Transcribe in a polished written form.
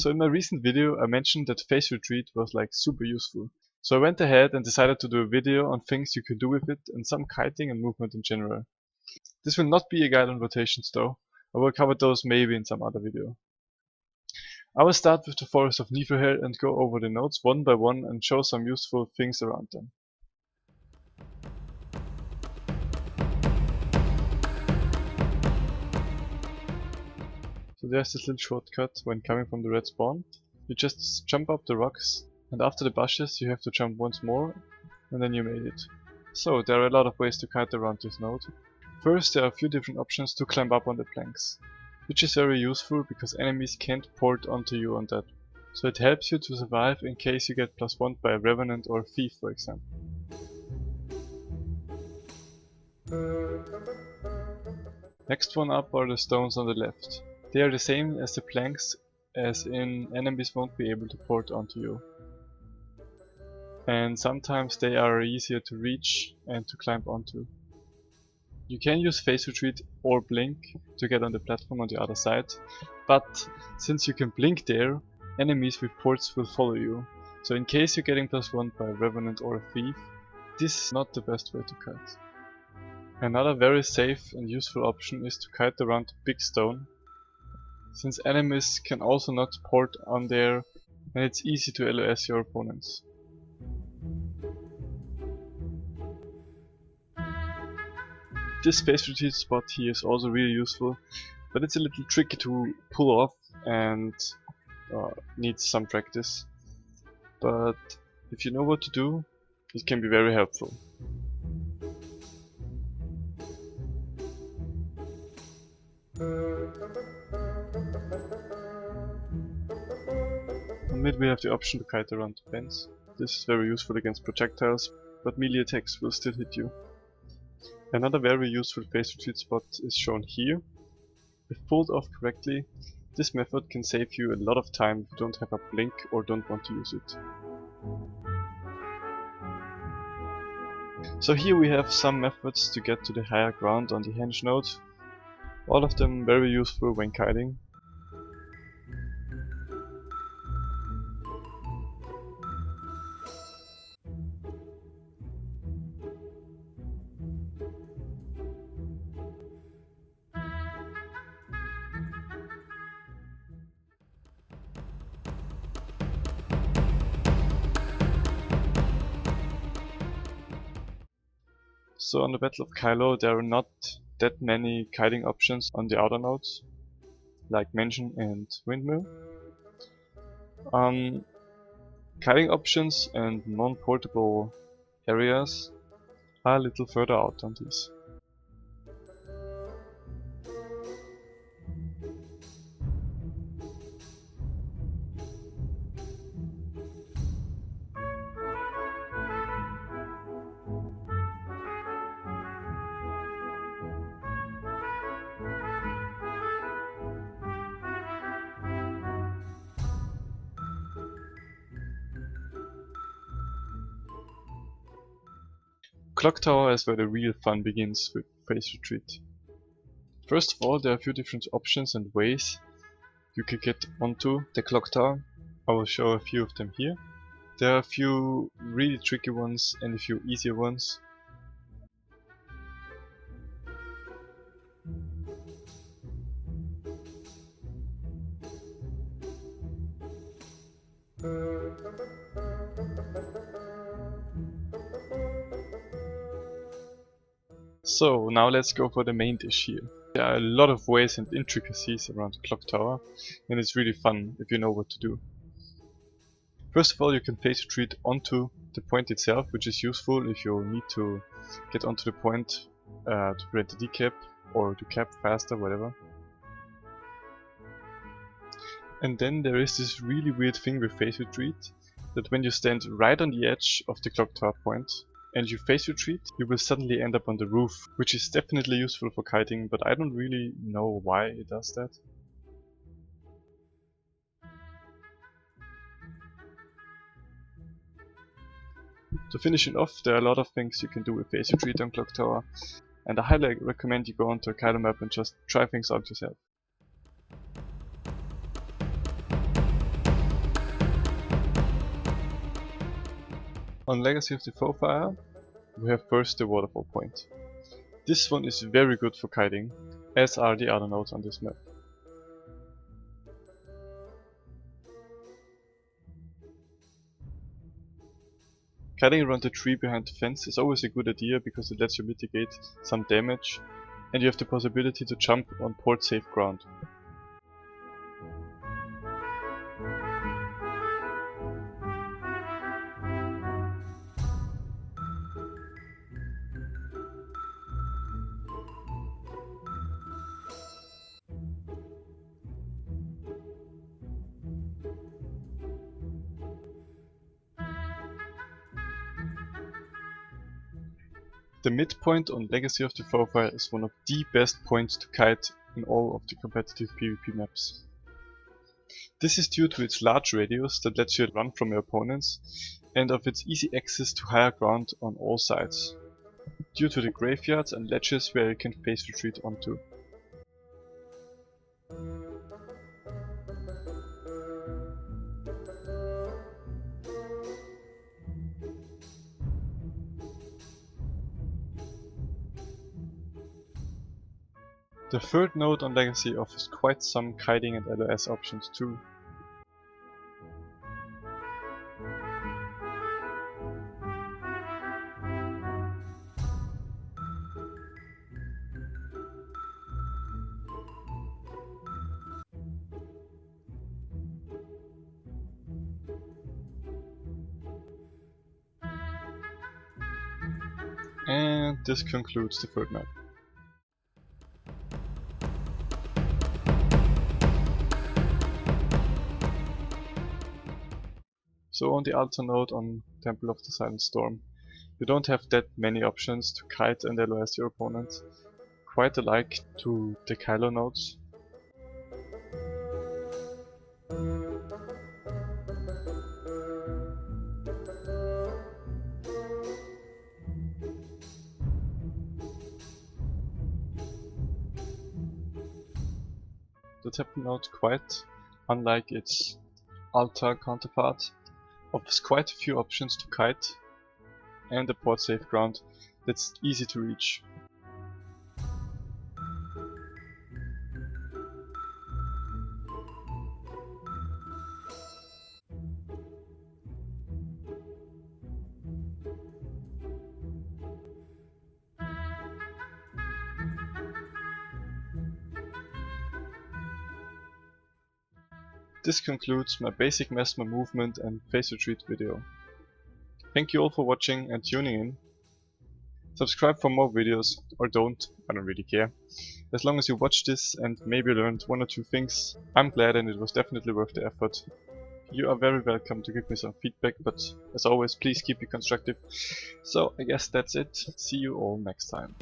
So in my recent video I mentioned that phase retreat was like super useful. So I went ahead and decided to do a video on things you can do with it and some kiting and movement in general. This will not be a guide on rotations though. I will cover those maybe in some other video. I will start with the Forest of Niflheim and go over the nodes one by one and show some useful things around them. So there's this little shortcut when coming from the red spawn. You just jump up the rocks, and after the bushes you have to jump once more, and then you made it. So there are a lot of ways to kite around this node. First, there are a few different options to climb up on the planks, which is very useful because enemies can't port onto you on that. So it helps you to survive in case you get +1 by a Revenant or a Thief, for example. Next one up are the stones on the left. They are the same as the planks, as in enemies won't be able to port onto you. And sometimes they are easier to reach and to climb onto. You can use phase retreat or blink to get on the platform on the other side, but since you can blink there, enemies with ports will follow you. So in case you're getting +1 by a Revenant or a Thief, this is not the best way to kite. Another very safe and useful option is to kite around the big stone, since enemies can also not port on there and it's easy to LOS your opponents. This phase retreat spot here is also really useful, but it's a little tricky to pull off and needs some practice. But if you know what to do, it can be very helpful. On mid we have the option to kite around the fence. This is very useful against projectiles, but melee attacks will still hit you. Another very useful phase retreat spot is shown here. If pulled off correctly, this method can save you a lot of time if you don't have a blink or don't want to use it. So here we have some methods to get to the higher ground on the henge node. All of them very useful when kiting. So on the Battle of Kylo there are not that many kiting options on the outer nodes, like Mansion and Windmill. Kiting options and non-portable areas are a little further out on these. Clock Tower is where the real fun begins with phase retreat. First of all, there are a few different options and ways you can get onto the clock tower. I will show a few of them here. There are a few really tricky ones and a few easier ones. So now let's go for the main dish here. There are a lot of ways and intricacies around the clock tower, and it's really fun if you know what to do. First of all, you can phase retreat onto the point itself, which is useful if you need to get onto the point to prevent the decap or to cap faster, whatever. And then there is this really weird thing with phase retreat, that when you stand right on the edge of the clock tower point and you phase retreat, you will suddenly end up on the roof, which is definitely useful for kiting, but I don't really know why it does that. To finish it off, there are a lot of things you can do with phase retreat on clock tower, and I highly recommend you go onto a Kylo map and just try things out yourself. On Legacy of the Fire, we have first the waterfall point. This one is very good for kiting, as are the other nodes on this map. Kiting around the tree behind the fence is always a good idea because it lets you mitigate some damage, and you have the possibility to jump on port safe ground. The midpoint on Legacy of the Fire is one of the best points to kite in all of the competitive PvP maps. This is due to its large radius that lets you run from your opponents, and of its easy access to higher ground on all sides, due to the graveyards and ledges where you can phase retreat onto. The third node on Legacy offers quite some kiting and LOS options too. And this concludes the third map. So on the altar node on Temple of the Silent Storm, you don't have that many options to kite and LOS your opponent, quite alike to the Kylo nodes. The Temple node, quite unlike its altar counterpart, offers quite a few options to kite and a port safe ground that's easy to reach. This concludes my basic Mesmer movement and phase retreat video. Thank you all for watching and tuning in. Subscribe for more videos, or don't, I don't really care. As long as you watched this and maybe learned one or two things, I'm glad and it was definitely worth the effort. You are very welcome to give me some feedback, but as always, please keep it constructive. So I guess that's it. See you all next time.